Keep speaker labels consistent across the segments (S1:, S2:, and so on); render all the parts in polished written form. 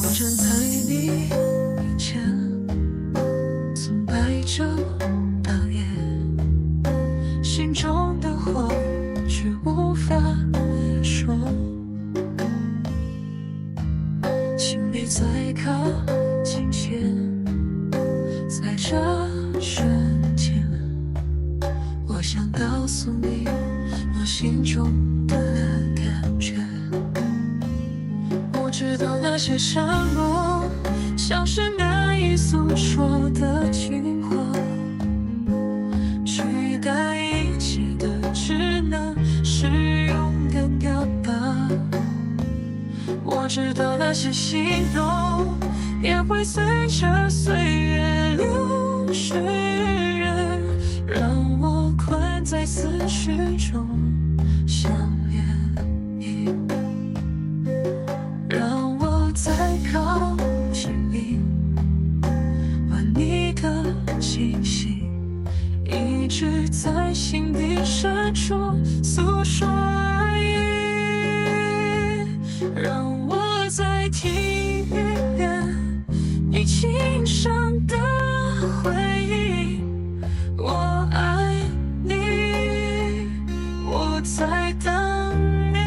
S1: 我站在你面前，总摆着大脸，心中的话却无法说。请别再靠近些，在这瞬间，我想告诉你我心中的感觉。我知道那些承诺，像是难以诉说的情话，取代一切的只能是勇敢表达。我知道那些心动，也会随着岁月流逝，让我困在思绪中，想念你。让我再靠近你，把你的气息一直在心底深处诉说爱意。让我再听一遍你轻声的回忆，我爱你，我在等你。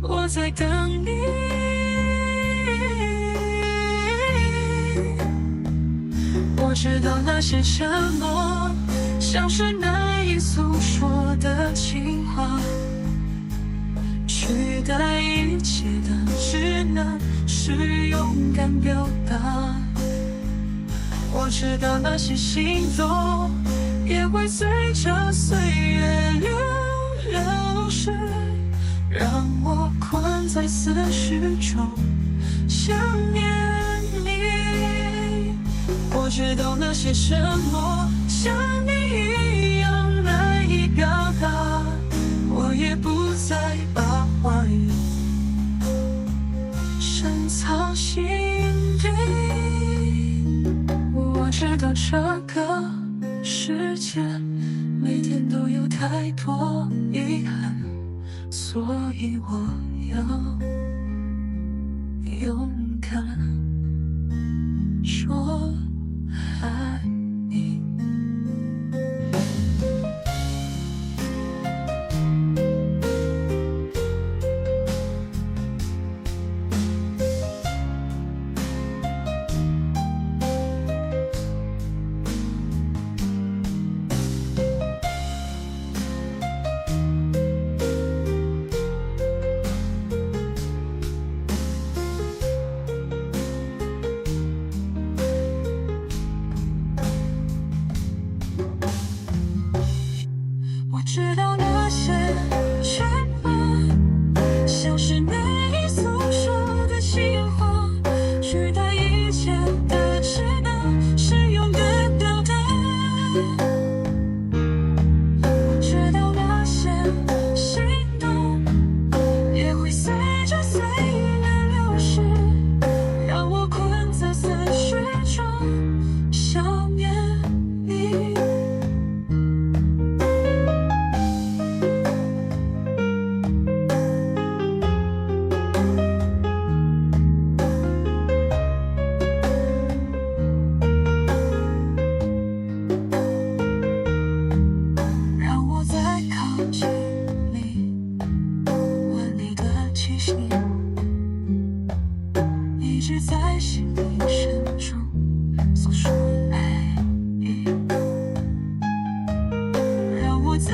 S1: 我在等你，我知道那些承诺，像是难以诉说的情话，取代一切的只能是勇敢表达。我知道那些心动，也会随着岁月流逝，让我困在思绪中，想念你。我知道那些承诺，像你一样难以表达，我也不再把话语深藏心底。我知道这个世界每天都有太多遗憾，所以我要勇敢说爱你。我知道那些牵绊，像是难以诉说的情话，取代一切的只能是勇敢表达。我知道那些心动，也会随着岁月流逝，让我困在思绪中，想念你。一直在心底深处诉说爱意，让我在